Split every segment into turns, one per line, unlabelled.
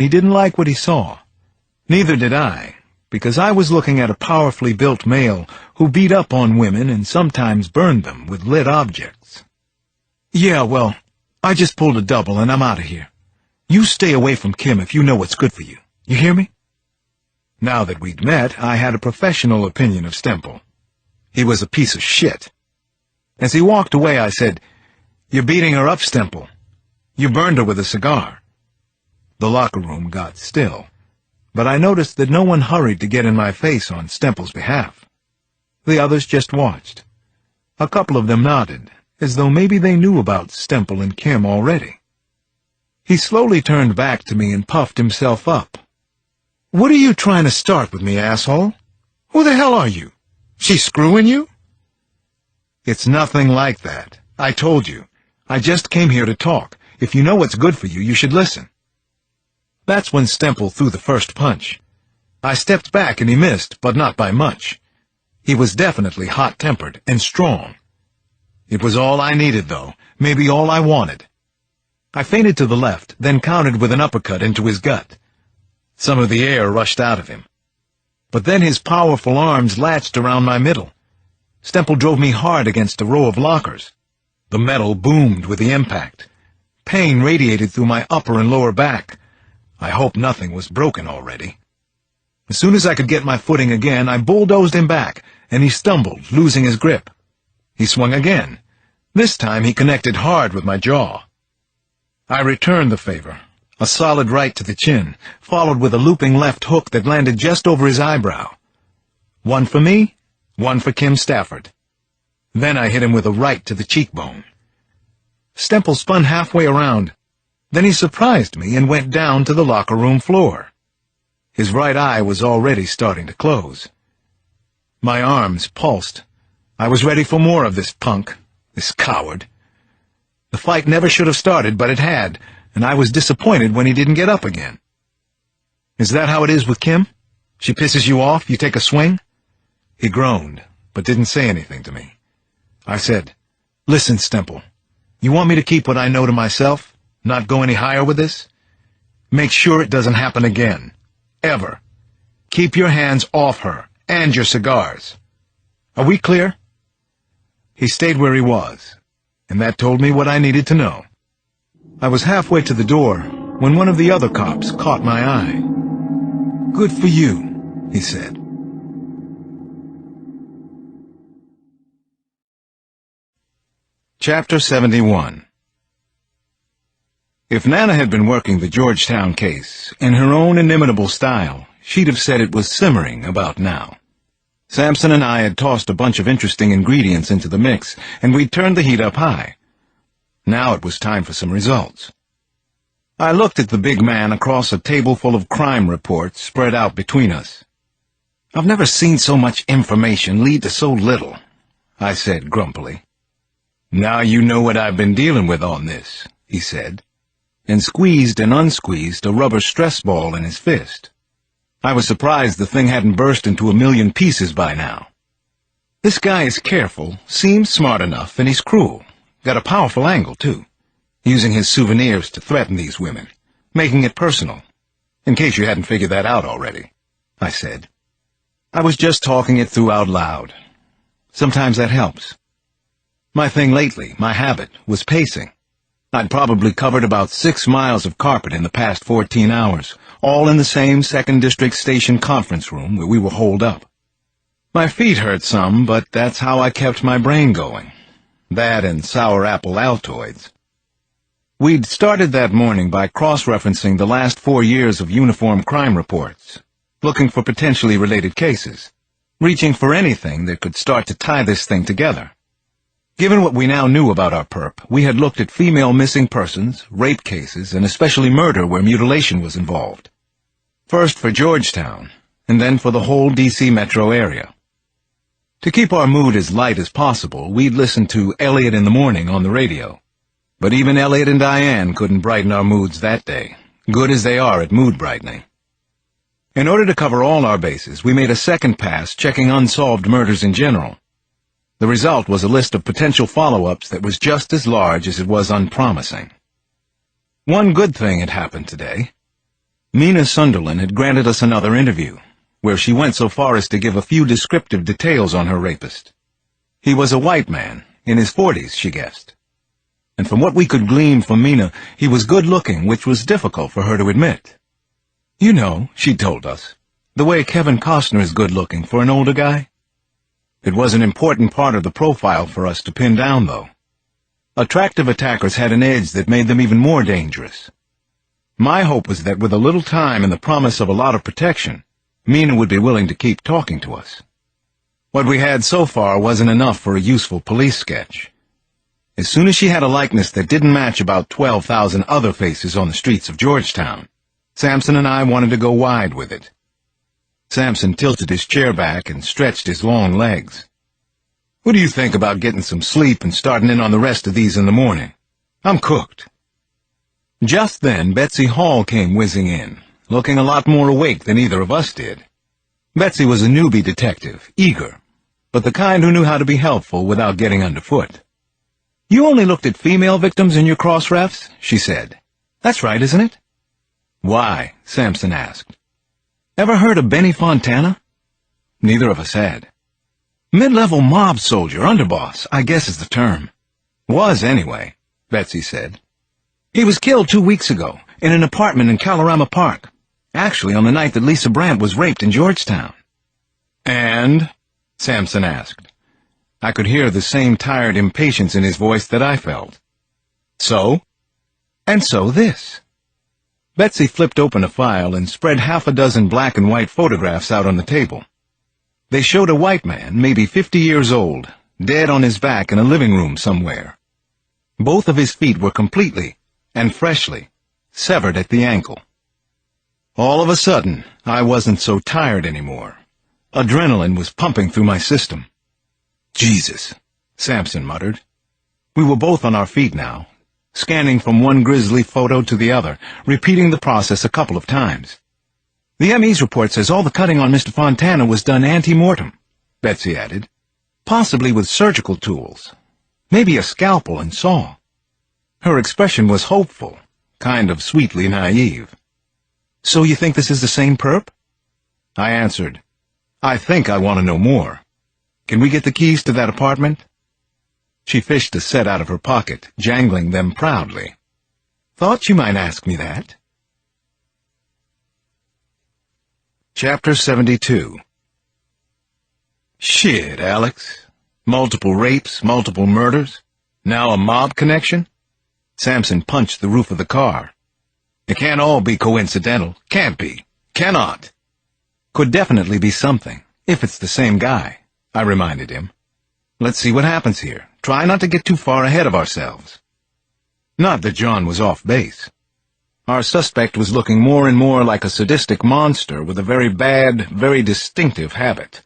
He didn't like what he saw. Neither did I, because I was looking at a powerfully built male who beat up on women and sometimes burned them with lit objects. "Yeah, well, I just pulled a double and I'm out of here. You stay away from Kim if you know what's good for you. You hear me?" Now that we'd met, I had a professional opinion of Stemple. He was a piece of shit. As he walked away, I said, "You're beating her up, Stemple. You burned her with a cigar." The locker room got still, but I noticed that no one hurried to get in my face on Stemple's behalf. The others just watched. A couple of them nodded, as though maybe they knew about Stemple and Kim already. He slowly turned back to me and puffed himself up. "What are you trying to start with me, asshole? Who the hell are you? She screwing you?" "It's nothing like that. I told you. I just came here to talk. If you know what's good for you, you should listen." That's when Stemple threw the first punch. I stepped back and he missed, but not by much. He was definitely hot-tempered and strong. It was all I needed, though, maybe all I wanted. I feinted to the left, then countered with an uppercut into his gut. Some of the air rushed out of him. But then his powerful arms latched around my middle. Stemple drove me hard against a row of lockers. The metal boomed with the impact. Pain radiated through my upper and lower back. I hoped nothing was broken already. As soon as I could get my footing again, I bulldozed him back, and he stumbled, losing his grip. He swung again. This time he connected hard with my jaw. I returned the favor, a solid right to the chin, followed with a looping left hook that landed just over his eyebrow. One for me, one for Kim Stafford. Then I hit him with a right to the cheekbone. Stemple spun halfway around. Then he surprised me and went down to the locker room floor. His right eye was already starting to close. My arms pulsed. I was ready for more of this punk, this coward. The fight never should have started, but it had, and I was disappointed when he didn't get up again. "Is that how it is with Kim? She pisses you off, you take a swing?" He groaned, but didn't say anything to me. I said, "Listen, Stemple, you want me to keep what I know to myself, not go any higher with this? Make sure it doesn't happen again. Ever. Keep your hands off her, and your cigars. Are we clear?" He stayed where he was, and that told me what I needed to know. I was halfway to the door when one of the other cops caught my eye. "Good for you," he said. Chapter 71. If Nana had been working the Georgetown case in her own inimitable style, she'd have said it was simmering about now. Sampson and I had tossed a bunch of interesting ingredients into the mix, and we'd turned the heat up high. Now it was time for some results. I looked at the big man across a table full of crime reports spread out between us. "I've never seen so much information lead to so little," I said grumpily. "Now you know what I've been dealing with on this," he said, and squeezed and unsqueezed a rubber stress ball in his fist. I was surprised the thing hadn't burst into a million pieces by now. "This guy is careful, seems smart enough, and he's cruel. Got a powerful angle, too. Using his souvenirs to threaten these women, making it personal. In case you hadn't figured that out already," I said. I was just talking it through out loud. Sometimes that helps. My thing lately, my habit, was pacing. I'd probably covered about 6 miles of carpet in the past 14 hours, all in the same 2nd District Station conference room where we were holed up. My feet hurt some, but that's how I kept my brain going. That and sour apple Altoids. We'd started that morning by cross-referencing the last 4 years of uniform crime reports, looking for potentially related cases, reaching for anything that could start to tie this thing together. Given what we now knew about our perp, we had looked at female missing persons, rape cases, and especially murder where mutilation was involved. First for Georgetown, and then for the whole D.C. metro area. To keep our mood as light as possible, we'd listened to Elliot in the Morning on the radio. But even Elliot and Diane couldn't brighten our moods that day, good as they are at mood brightening. In order to cover all our bases, we made a second pass checking unsolved murders in general. The result was a list of potential follow-ups that was just as large as it was unpromising. One good thing had happened today. Mina Sunderland had granted us another interview, where she went so far as to give a few descriptive details on her rapist. He was a white man, in his 40s, she guessed. And from what we could glean from Mina, he was good-looking, which was difficult for her to admit. You know, she told us, the way Kevin Costner is good-looking for an older guy. It was an important part of the profile for us to pin down, though. Attractive attackers had an edge that made them even more dangerous. My hope was that with a little time and the promise of a lot of protection, Mina would be willing to keep talking to us. What we had so far wasn't enough for a useful police sketch. As soon as she had a likeness that didn't match about 12,000 other faces on the streets of Georgetown, Samson and I wanted to go wide with it. Samson tilted his chair back and stretched his long legs. What do you think about getting some sleep and starting in on the rest of these in the morning? I'm cooked. Just then, Betsy Hall came whizzing in, looking a lot more awake than either of us did. Betsy was a newbie detective, eager, but the kind who knew how to be helpful without getting underfoot. You only looked at female victims in your cross-refs, she said. That's right, isn't it? Why? Samson asked. Ever heard of Benny Fontana? Neither of us had. Mid-level mob soldier, underboss, I guess is the term. Was anyway, Betsy said. He was killed 2 weeks ago, in an apartment in Kalorama Park. Actually, on the night that Lisa Brandt was raped in Georgetown. And? Samson asked. I could hear the same tired impatience in his voice that I felt. So? And so this. Betsy flipped open a file and spread half a dozen black and white photographs out on the table. They showed a white man, maybe 50 years old, dead on his back in a living room somewhere. Both of his feet were completely, and freshly, severed at the ankle. All of a sudden, I wasn't so tired anymore. Adrenaline was pumping through my system. Jesus, Samson muttered. We were both on our feet now, scanning from one grisly photo to the other, repeating the process a couple of times. The ME's report says all the cutting on Mr. Fontana was done ante-mortem, Betsy added, possibly with surgical tools, maybe a scalpel and saw. Her expression was hopeful, kind of sweetly naive. So you think this is the same perp? I answered, I think I want to know more. Can we get the keys to that apartment? She fished a set out of her pocket, jangling them proudly. Thought you might ask me that. Chapter 72. Shit, Alex. Multiple rapes, multiple murders. Now a mob connection? Samson punched the roof of the car. It can't all be coincidental. Can't be. Cannot. Could definitely be something, if it's the same guy, I reminded him. Let's see what happens here. Try not to get too far ahead of ourselves. Not that John was off base. Our suspect was looking more and more like a sadistic monster with a very bad, very distinctive habit.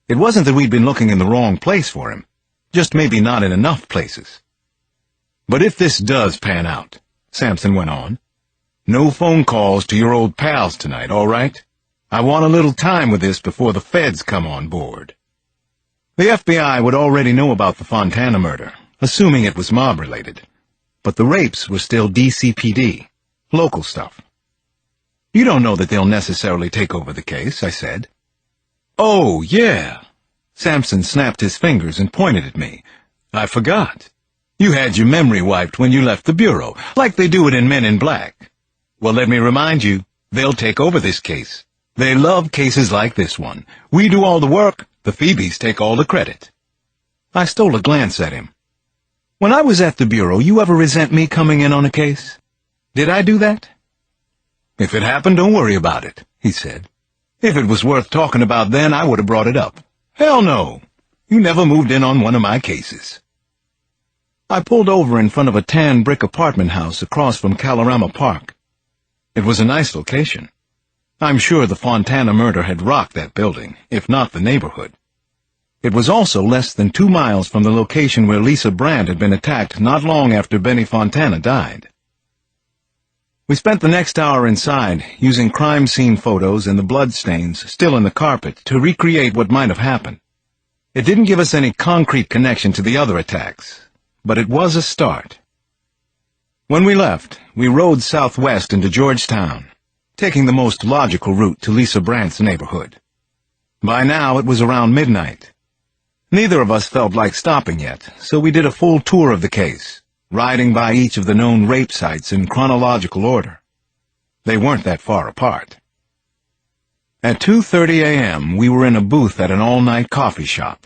It wasn't that we'd been looking in the wrong place for him, just maybe not in enough places. But if this does pan out, Samson went on, no phone calls to your old pals tonight, all right? I want a little time with this before the feds come on board. The FBI would already know about the Fontana murder, assuming it was mob-related. But the rapes were still DCPD, local stuff. You don't know that they'll necessarily take over the case, I said. Oh, yeah. Samson snapped his fingers and pointed at me. I forgot. You had your memory wiped when you left the bureau, like they do it in Men in Black. Well, let me remind you, they'll take over this case. They love cases like this one. We do all the work, the Phoebes take all the credit. I stole a glance at him. When I was at the bureau, you ever resent me coming in on a case? Did I do that? If it happened, don't worry about it, he said. If it was worth talking about then, I would have brought it up. Hell no. You never moved in on one of my cases. I pulled over in front of a tan brick apartment house across from Kalorama Park. It was a nice location. I'm sure the Fontana murder had rocked that building, if not the neighborhood. It was also less than 2 miles from the location where Lisa Brandt had been attacked not long after Benny Fontana died. We spent the next hour inside, using crime scene photos and the bloodstains still in the carpet to recreate what might have happened. It didn't give us any concrete connection to the other attacks, but it was a start. When we left, we rode southwest into Georgetown, taking the most logical route to Lisa Brandt's neighborhood. By now it was around midnight. Neither of us felt like stopping yet, so we did a full tour of the case, riding by each of the known rape sites in chronological order. They weren't that far apart. At 2:30 a.m., we were in a booth at an all-night coffee shop.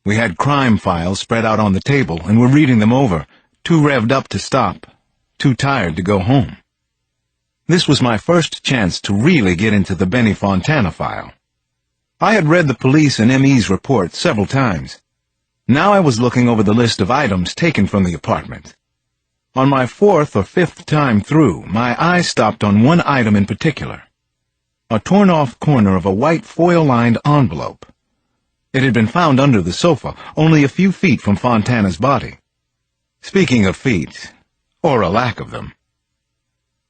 We had crime files spread out on the table and were reading them over, too revved up to stop, too tired to go home. This was my first chance to really get into the Benny Fontana file. I had read the police and ME's report several times. Now I was looking over the list of items taken from the apartment. On my fourth or fifth time through, my eye stopped on one item in particular. A torn-off corner of a white foil-lined envelope. It had been found under the sofa, only a few feet from Fontana's body. Speaking of feet, or a lack of them.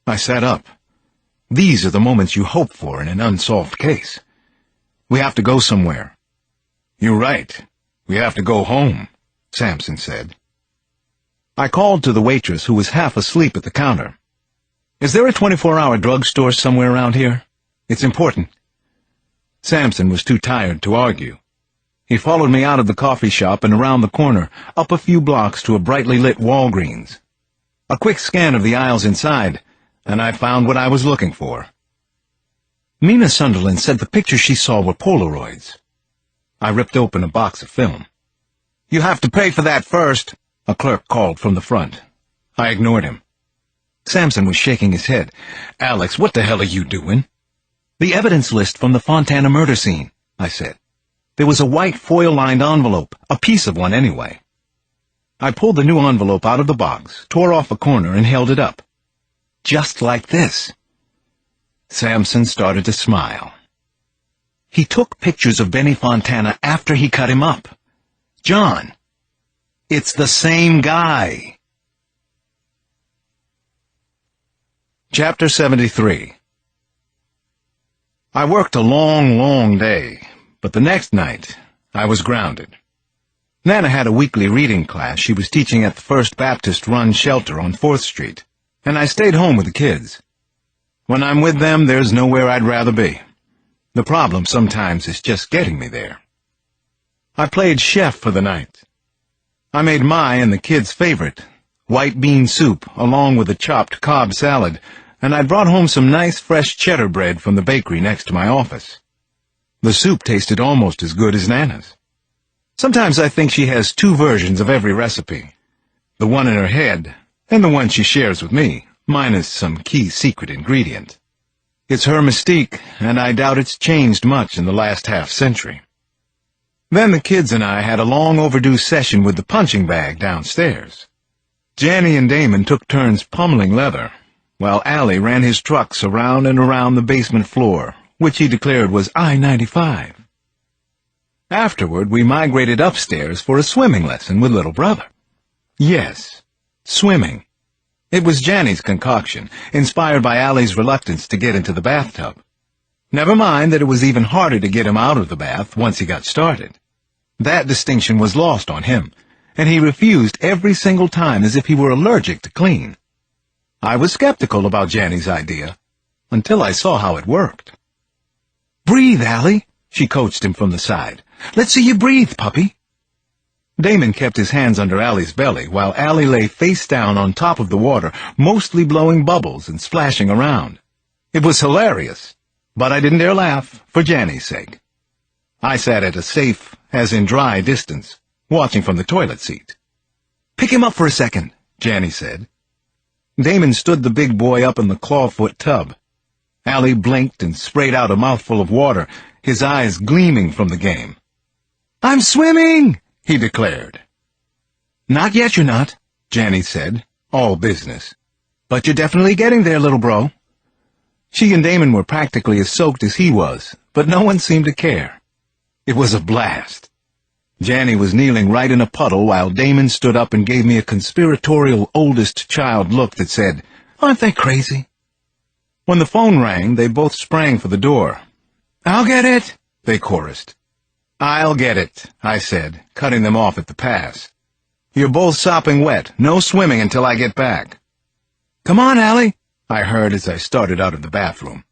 I sat up. These are the moments you hope for in an unsolved case. We have to go somewhere. You're right. We have to go home, Sampson said. I called to the waitress, who was half asleep at the counter. Is there a 24-hour drugstore somewhere around here? It's important. Sampson was too tired to argue. He followed me out of the coffee shop and around the corner, up a few blocks to a brightly lit Walgreens. A quick scan of the aisles inside, and I found what I was looking for. Mina Sunderland said the pictures she saw were Polaroids. I ripped open a box of film. You have to pay for that first, a clerk called from the front. I ignored him. Sampson was shaking his head. Alex, what the hell are you doing? The evidence list from the Fontana murder scene, I said. There was a white foil-lined envelope, a piece of one anyway. I pulled the new envelope out of the box, tore off a corner, and held it up. Just like this. Sampson started to smile. He took pictures of Benny Fontana after he cut him up. John, it's the same guy. Chapter 73. I worked a long, long day, but the next night I was grounded. Nana had a weekly reading class she was teaching at the First Baptist-run shelter on 4th Street, and I stayed home with the kids. When I'm with them, there's nowhere I'd rather be. The problem sometimes is just getting me there. I played chef for the night. I made my and the kids' favorite, white bean soup, along with a chopped Cobb salad, and I brought home some nice fresh cheddar bread from the bakery next to my office. The soup tasted almost as good as Nana's. Sometimes I think she has two versions of every recipe, the one in her head and the one she shares with me, minus some key secret ingredient. It's her mystique, and I doubt it's changed much in the last half-century. Then the kids and I had a long overdue session with the punching bag downstairs. Janny and Damon took turns pummeling leather, while Allie ran his trucks around and around the basement floor, which he declared was I-95. Afterward, we migrated upstairs for a swimming lesson with little brother. Yes, swimming. It was Janny's concoction, inspired by Allie's reluctance to get into the bathtub. Never mind that it was even harder to get him out of the bath once he got started. That distinction was lost on him, and he refused every single time as if he were allergic to clean. I was skeptical about Janny's idea, until I saw how it worked. "Breathe, Allie," she coached him from the side. "Let's see you breathe, puppy." Damon kept his hands under Allie's belly, while Allie lay face down on top of the water, mostly blowing bubbles and splashing around. It was hilarious, but I didn't dare laugh, for Janny's sake. I sat at a safe, as in dry, distance, watching from the toilet seat. "Pick him up for a second," Janny said. Damon stood the big boy up in the clawfoot tub. Allie blinked and sprayed out a mouthful of water, his eyes gleaming from the game. "I'm swimming!" he declared. "Not yet, you're not," Janny said, all business. "But you're definitely getting there, little bro." She and Damon were practically as soaked as he was, but no one seemed to care. It was a blast. Janny was kneeling right in a puddle while Damon stood up and gave me a conspiratorial oldest child look that said, "Aren't they crazy?" When the phone rang, they both sprang for the door. "I'll get it," they chorused. "I'll get it," I said, cutting them off at the pass. "You're both sopping wet. No swimming until I get back." "Come on, Allie," I heard as I started out of the bathroom.